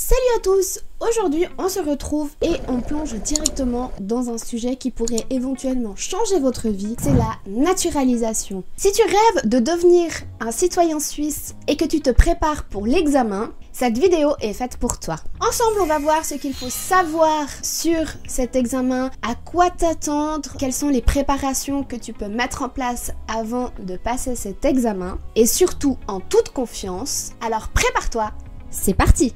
Salut à tous! Aujourd'hui, on se retrouve et on plonge directement dans un sujet qui pourrait éventuellement changer votre vie, c'est la naturalisation. Si tu rêves de devenir un citoyen suisse et que tu te prépares pour l'examen, cette vidéo est faite pour toi. Ensemble, on va voir ce qu'il faut savoir sur cet examen, à quoi t'attendre, quelles sont les préparations que tu peux mettre en place avant de passer cet examen et surtout en toute confiance. Alors prépare-toi, c'est parti!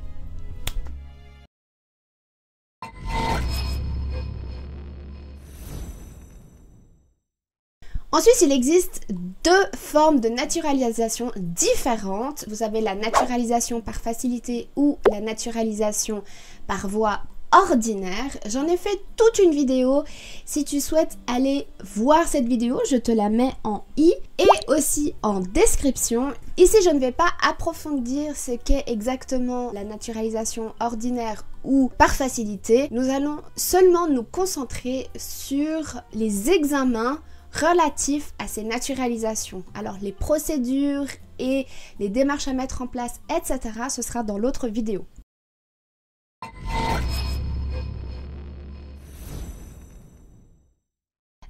En Suisse, il existe deux formes de naturalisation différentes. Vous avez la naturalisation par facilité ou la naturalisation par voie ordinaire. J'en ai fait toute une vidéo. Si tu souhaites aller voir cette vidéo, je te la mets en i et aussi en description. Ici, je ne vais pas approfondir ce qu'est exactement la naturalisation ordinaire ou par facilité. Nous allons seulement nous concentrer sur les examens relatifs à ces naturalisations. Alors les procédures et les démarches à mettre en place, etc. ce sera dans l'autre vidéo.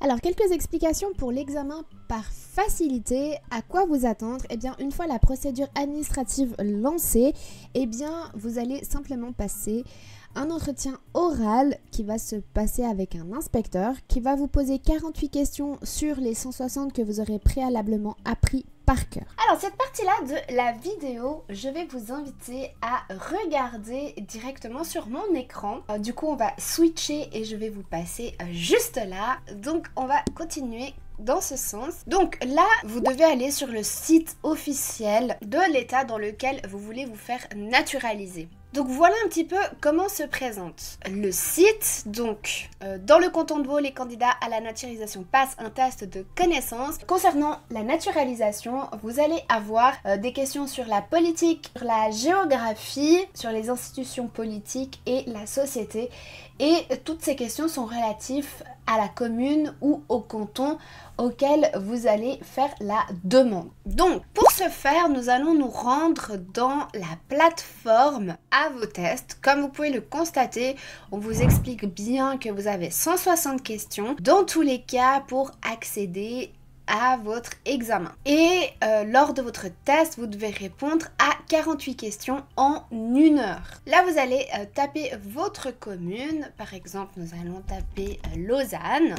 Alors, quelques explications pour l'examen par facilité. À quoi vous attendre? Eh bien, une fois la procédure administrative lancée, eh bien, vous allez simplement passer un entretien oral qui va se passer avec un inspecteur qui va vous poser 48 questions sur les 160 que vous aurez préalablement appris par cœur. Alors cette partie-là de la vidéo, je vais vous inviter à regarder directement sur mon écran. Du coup, on va switcher et je vais vous passer juste là. Donc on va continuer dans ce sens. Donc là, vous devez aller sur le site officiel de l'État dans lequel vous voulez vous faire naturaliser. Donc voilà un petit peu comment se présente le site. Donc dans le canton de Vaud, les candidats à la naturalisation passent un test de connaissances. Concernant la naturalisation, vous allez avoir des questions sur la politique, sur la géographie, sur les institutions politiques et la société. Et toutes ces questions sont relatives à la commune ou au canton auquel vous allez faire la demande. Donc, pour ce faire, nous allons nous rendre dans la plateforme à vos tests. Comme vous pouvez le constater, on vous explique bien que vous avez 160 questions dans tous les cas pour accéder à votre examen. Et lors de votre test, vous devez répondre à 48 questions en 1 heure. Là, vous allez taper votre commune. Par exemple, nous allons taper Lausanne.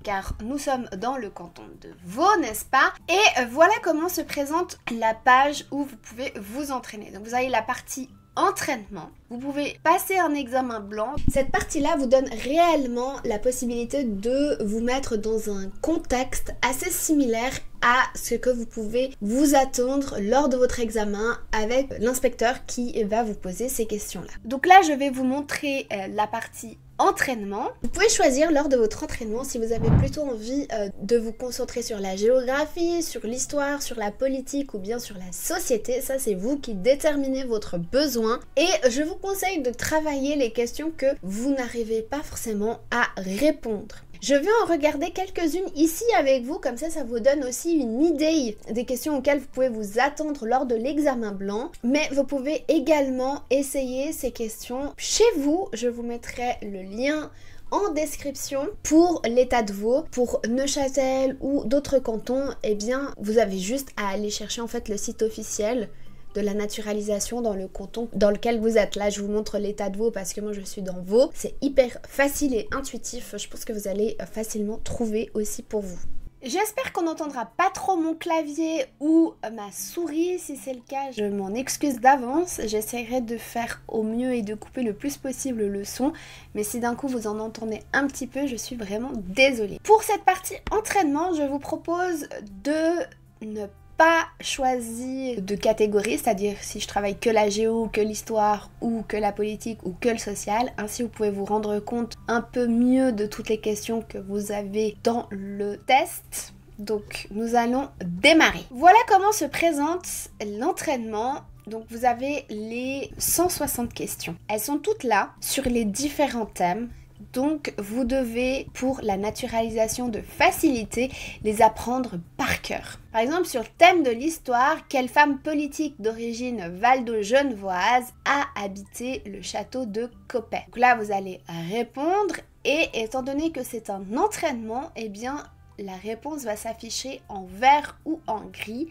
Car nous sommes dans le canton de Vaud, n'est-ce pas? Et voilà comment se présente la page où vous pouvez vous entraîner. Donc vous avez la partie entraînement. Vous pouvez passer un examen blanc. Cette partie-là vous donne réellement la possibilité de vous mettre dans un contexte assez similaire à ce que vous pouvez vous attendre lors de votre examen avec l'inspecteur qui va vous poser ces questions-là. Donc là, je vais vous montrer la partie entraînement. Vous pouvez choisir lors de votre entraînement si vous avez plutôt envie de vous concentrer sur la géographie, sur l'histoire, sur la politique ou bien sur la société. Ça, c'est vous qui déterminez votre besoin. Et je vous conseille de travailler les questions que vous n'arrivez pas forcément à répondre. Je vais en regarder quelques-unes ici avec vous, comme ça vous donne aussi une idée des questions auxquelles vous pouvez vous attendre lors de l'examen blanc. Mais vous pouvez également essayer ces questions chez vous. Je vous mettrai le lien en description pour l'État de Vaud. Pour Neuchâtel ou d'autres cantons, eh bien vous avez juste à aller chercher en fait le site officiel de la naturalisation dans le canton dans lequel vous êtes. Là, je vous montre l'État de Vaud parce que moi je suis dans Vaud. C'est hyper facile et intuitif. Je pense que vous allez facilement trouver aussi pour vous. J'espère qu'on n'entendra pas trop mon clavier ou ma souris. Si c'est le cas, je m'en excuse d'avance. J'essaierai de faire au mieux et de couper le plus possible le son. Mais si d'un coup vous en entendez un petit peu, je suis vraiment désolée. Pour cette partie entraînement, je vous propose de ne pas choisi de catégorie, c'est-à-dire si je travaille que la géo, que l'histoire ou que la politique ou que le social. Ainsi vous pouvez vous rendre compte un peu mieux de toutes les questions que vous avez dans le test. Donc nous allons démarrer. Voilà comment se présente l'entraînement. Donc vous avez les 160 questions. Elles sont toutes là sur les différents thèmes. Donc vous devez, pour la naturalisation de facilité, les apprendre par par cœur. Par exemple, sur le thème de l'histoire, quelle femme politique d'origine valdo-genevoise a habité le château de Coppet? Donc là, vous allez répondre et étant donné que c'est un entraînement, eh bien, la réponse va s'afficher en vert ou en gris.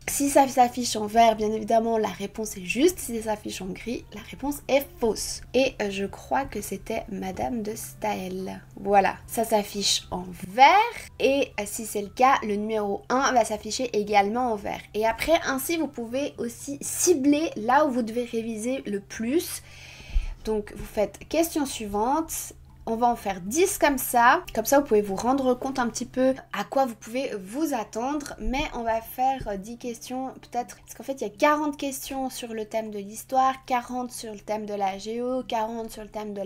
Si ça s'affiche en vert, bien évidemment, la réponse est juste. Si ça s'affiche en gris, la réponse est fausse. Et je crois que c'était Madame de Staël. Voilà, ça s'affiche en vert. Et si c'est le cas, le numéro 1 va s'afficher également en vert. Et après, ainsi, vous pouvez aussi cibler là où vous devez réviser le plus. Donc, vous faites question suivante. On va en faire 10 comme ça. Comme ça, vous pouvez vous rendre compte un petit peu à quoi vous pouvez vous attendre. Mais on va faire 10 questions peut-être. Parce qu'en fait, il y a 40 questions sur le thème de l'histoire, 40 sur le thème de la géo, 40 sur le thème de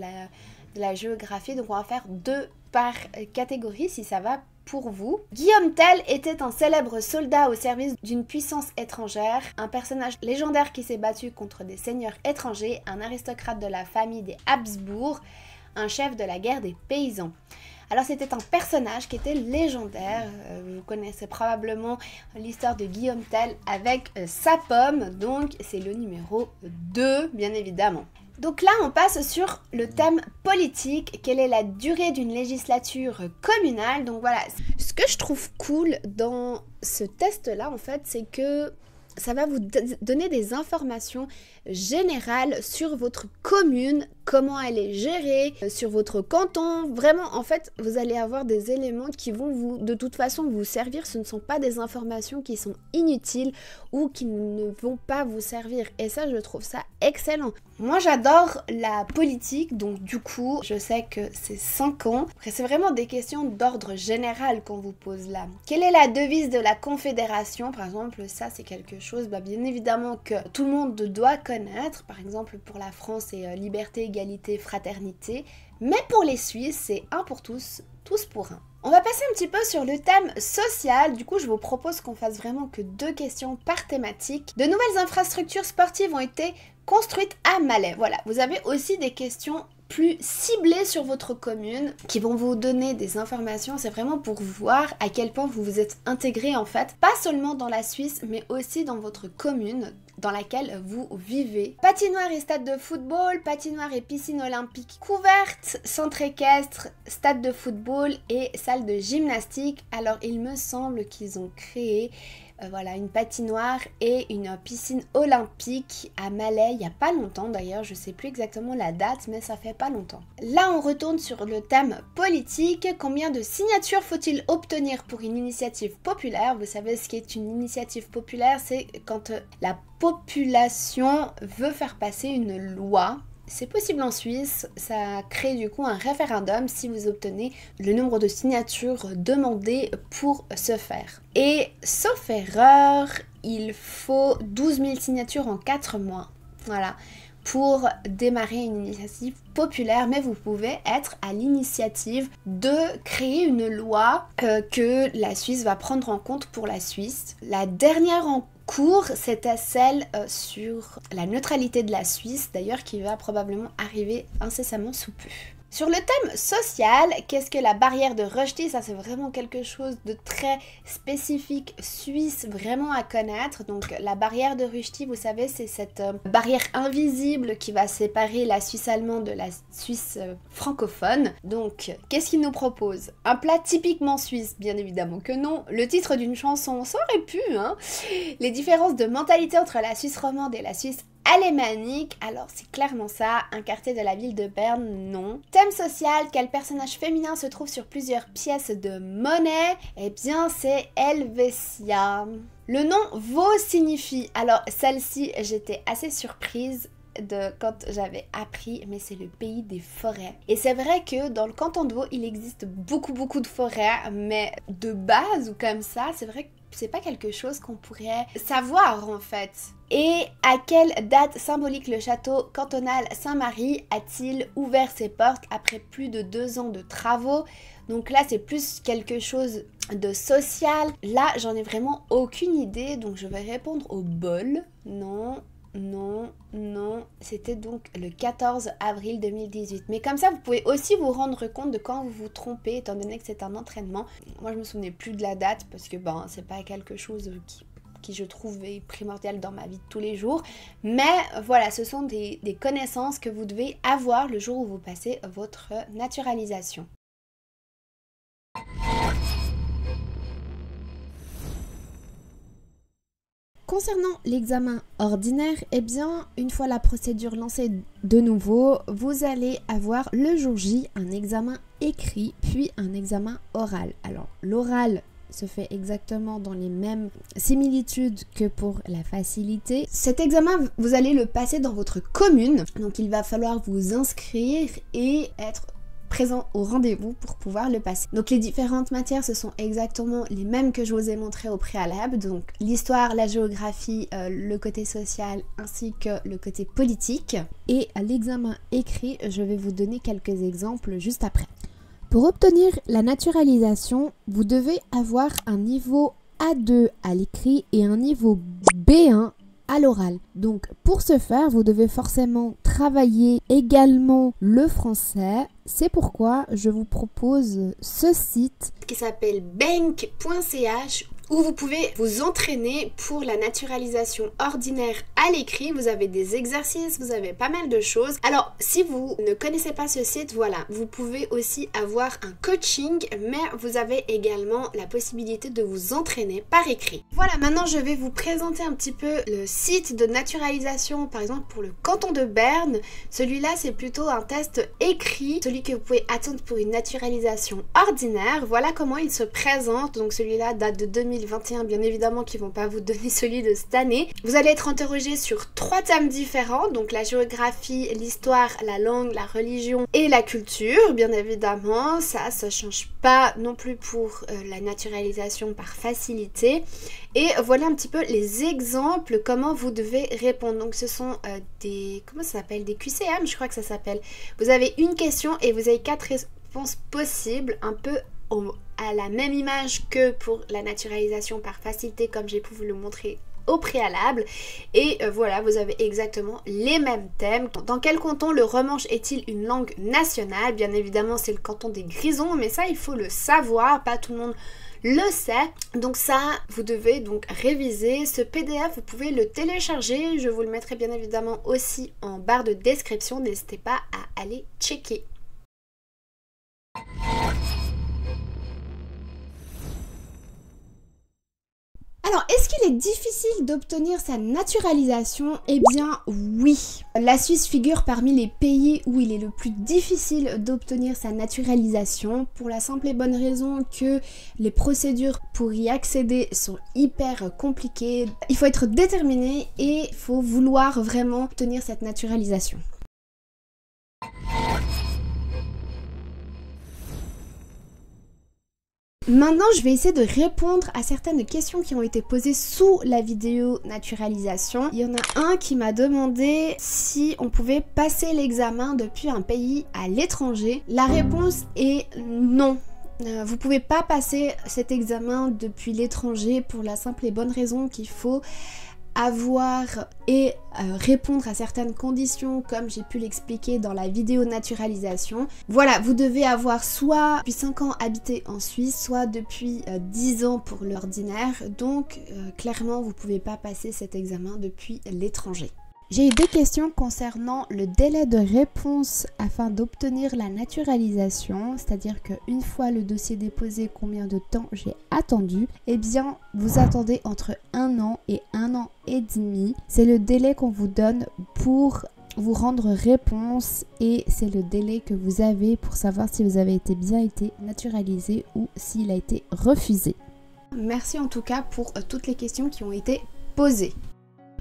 la géographie. Donc, on va faire 2 par catégorie si ça va pour vous. Guillaume Tell était un célèbre soldat au service d'une puissance étrangère, un personnage légendaire qui s'est battu contre des seigneurs étrangers, un aristocrate de la famille des Habsbourg, un chef de la guerre des paysans. Alors c'était un personnage qui était légendaire, vous connaissez probablement l'histoire de Guillaume Tell avec sa pomme, donc c'est le numéro 2 bien évidemment. Donc là on passe sur le thème politique, quelle est la durée d'une législature communale. Donc voilà, ce que je trouve cool dans ce test là en fait, c'est que ça va vous donner des informations générales sur votre commune, comment elle est gérée, sur votre canton. Vraiment, en fait, vous allez avoir des éléments qui vont vous, de toute façon, vous servir. Ce ne sont pas des informations qui sont inutiles ou qui ne vont pas vous servir. Et ça, je trouve ça excellent. Moi, j'adore la politique, donc du coup, je sais que c'est 5 ans. Après, c'est vraiment des questions d'ordre général qu'on vous pose là. Quelle est la devise de la Confédération? Par exemple, ça, c'est quelque chose, bien évidemment, que tout le monde doit connaître. Par exemple, pour la France, c'est liberté, égalité, fraternité. Mais pour les Suisses, c'est un pour tous, tous pour un. On va passer un petit peu sur le thème social. Du coup, je vous propose qu'on fasse vraiment que 2 questions par thématique. De nouvelles infrastructures sportives ont été construites à Malais. Voilà, vous avez aussi des questions plus ciblées sur votre commune qui vont vous donner des informations. C'est vraiment pour voir à quel point vous vous êtes intégré en fait, pas seulement dans la Suisse, mais aussi dans votre commune dans laquelle vous vivez. Patinoire et stade de football, patinoire et piscine olympique couverte, centre équestre, stade de football et salle de gymnastique. Alors il me semble qu'ils ont créé voilà, une patinoire et une piscine olympique à Malais il n'y a pas longtemps d'ailleurs, je sais plus exactement la date mais ça fait pas longtemps. Là on retourne sur le thème politique. Combien de signatures faut-il obtenir pour une initiative populaire? Vous savez ce qu'est une initiative populaire, c'est quand la population veut faire passer une loi. C'est possible en Suisse, ça crée du coup un référendum si vous obtenez le nombre de signatures demandées pour ce faire. Et sauf erreur, il faut 12 000 signatures en 4 mois. Voilà, pour démarrer une initiative populaire, mais vous pouvez être à l'initiative de créer une loi que la Suisse va prendre en compte pour la Suisse. La dernière en cours, c'était celle sur la neutralité de la Suisse, d'ailleurs qui va probablement arriver incessamment sous peu. Sur le thème social, qu'est-ce que la barrière de Rushdie? Ça c'est vraiment quelque chose de très spécifique suisse, vraiment à connaître. Donc la barrière de Rushdie, vous savez, c'est cette barrière invisible qui va séparer la Suisse allemande de la Suisse francophone. Donc qu'est-ce qu'il nous propose? Un plat typiquement suisse, bien évidemment que non. Le titre d'une chanson, ça aurait pu, hein. Les différences de mentalité entre la Suisse romande et la Suisse alémanique, alors c'est clairement ça. Un quartier de la ville de Berne, non. Thème social, quel personnage féminin se trouve sur plusieurs pièces de monnaie? Eh bien c'est Helvetia. Le nom Vaud signifie, alors celle-ci j'étais assez surprise quand j'avais appris, mais c'est le pays des forêts. Et c'est vrai que dans le canton de Vaud, il existe beaucoup de forêts, mais de base ou comme ça, c'est vrai que c'est pas quelque chose qu'on pourrait savoir en fait. Et à quelle date symbolique le château cantonal Saint-Marie a-t-il ouvert ses portes après plus de 2 ans de travaux? Donc là c'est plus quelque chose de social. Là j'en ai vraiment aucune idée, donc je vais répondre au bol. Non, c'était donc le 14 avril 2018. Mais comme ça, vous pouvez aussi vous rendre compte de quand vous vous trompez, étant donné que c'est un entraînement. Moi, je me souvenais plus de la date parce que c'est pas quelque chose qui je trouve est primordial dans ma vie de tous les jours. Mais voilà, ce sont des connaissances que vous devez avoir le jour où vous passez votre naturalisation. Concernant l'examen ordinaire, eh bien, une fois la procédure lancée de nouveau, vous allez avoir le jour J un examen écrit, puis un examen oral. Alors, l'oral se fait exactement dans les mêmes similitudes que pour la facilité. Cet examen, vous allez le passer dans votre commune, donc il va falloir vous inscrire et être présent au rendez-vous pour pouvoir le passer. Donc les différentes matières, ce sont exactement les mêmes que je vous ai montré au préalable, donc l'histoire, la géographie, le côté social ainsi que le côté politique. Et à l'examen écrit, je vais vous donner quelques exemples juste après. Pour obtenir la naturalisation, vous devez avoir un niveau A2 à l'écrit et un niveau B1 à l'oral. Donc pour ce faire, vous devez forcément travailler également le français. C'est pourquoi je vous propose ce site qui s'appelle bank.ch où vous pouvez vous entraîner pour la naturalisation ordinaire à l'écrit. Vous avez des exercices, vous avez pas mal de choses. Alors, si vous ne connaissez pas ce site, voilà, vous pouvez aussi avoir un coaching, mais vous avez également la possibilité de vous entraîner par écrit. Voilà, maintenant je vais vous présenter un petit peu le site de naturalisation, par exemple pour le canton de Berne. Celui-là, c'est plutôt un test écrit, celui que vous pouvez attendre pour une naturalisation ordinaire. Voilà comment il se présente. Donc celui-là date de 2021, bien évidemment qu'ils vont pas vous donner celui de cette année. Vous allez être interrogé sur 3 thèmes différents, donc la géographie, l'histoire, la langue, la religion et la culture, bien évidemment. Ça change pas non plus pour la naturalisation par facilité. Et voilà un petit peu les exemples, comment vous devez répondre. Donc ce sont comment ça s'appelle, des QCM, je crois que ça s'appelle. Vous avez une question et vous avez 4 réponses possibles, un peu à la même image que pour la naturalisation par facilité, comme j'ai pu vous le montrer au préalable. Et voilà, vous avez exactement les mêmes thèmes. Dans quel canton le romanche est-il une langue nationale? Bien évidemment, c'est le canton des Grisons, mais ça, il faut le savoir, pas tout le monde le sait. Donc ça, vous devez donc réviser. Ce PDF, vous pouvez le télécharger. Je vous le mettrai bien évidemment aussi en barre de description. N'hésitez pas à aller checker. Alors, est-ce qu'il est difficile d'obtenir sa naturalisation? Eh bien, oui. La Suisse figure parmi les pays où il est le plus difficile d'obtenir sa naturalisation, pour la simple et bonne raison que les procédures pour y accéder sont hyper compliquées. Il faut être déterminé et il faut vouloir vraiment obtenir cette naturalisation. Maintenant, je vais essayer de répondre à certaines questions qui ont été posées sous la vidéo naturalisation. Il y en a un qui m'a demandé si on pouvait passer l'examen depuis un pays à l'étranger. La réponse est non. Vous pouvez pas passer cet examen depuis l'étranger pour la simple et bonne raison qu'il faut avoir et répondre à certaines conditions comme j'ai pu l'expliquer dans la vidéo naturalisation. Voilà, vous devez avoir soit depuis 5 ans habité en Suisse, soit depuis 10 ans pour l'ordinaire. Donc clairement, vous pouvez pas passer cet examen depuis l'étranger. J'ai eu des questions concernant le délai de réponse afin d'obtenir la naturalisation, c'est-à-dire qu'une fois le dossier déposé, combien de temps j'ai attendu? Eh bien, vous attendez entre 1 an et 1 an et demi. C'est le délai qu'on vous donne pour vous rendre réponse et c'est le délai que vous avez pour savoir si vous avez bien été naturalisé ou s'il a été refusé. Merci en tout cas pour toutes les questions qui ont été posées.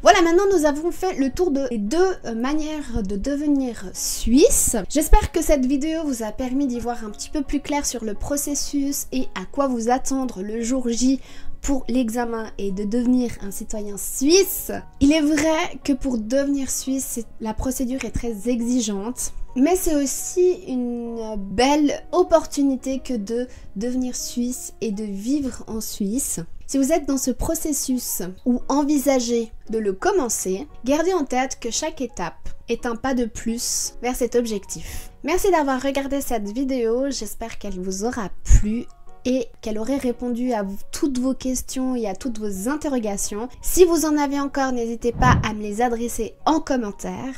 Voilà, maintenant nous avons fait le tour des 2 manières de devenir suisse. J'espère que cette vidéo vous a permis d'y voir un petit peu plus clair sur le processus et à quoi vous attendre le jour J pour l'examen et de devenir un citoyen suisse. Il est vrai que pour devenir suisse, la procédure est très exigeante. Mais c'est aussi une belle opportunité que de devenir suisse et de vivre en Suisse. Si vous êtes dans ce processus ou envisagez de le commencer, gardez en tête que chaque étape est un pas de plus vers cet objectif. Merci d'avoir regardé cette vidéo, j'espère qu'elle vous aura plu et qu'elle aurait répondu à toutes vos questions et à toutes vos interrogations. Si vous en avez encore, n'hésitez pas à me les adresser en commentaire.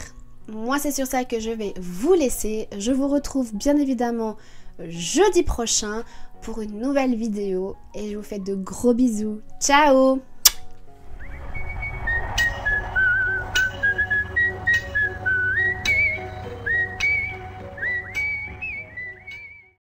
Moi, c'est sur ça que je vais vous laisser. Je vous retrouve bien évidemment jeudi prochain pour une nouvelle vidéo et je vous fais de gros bisous. Ciao!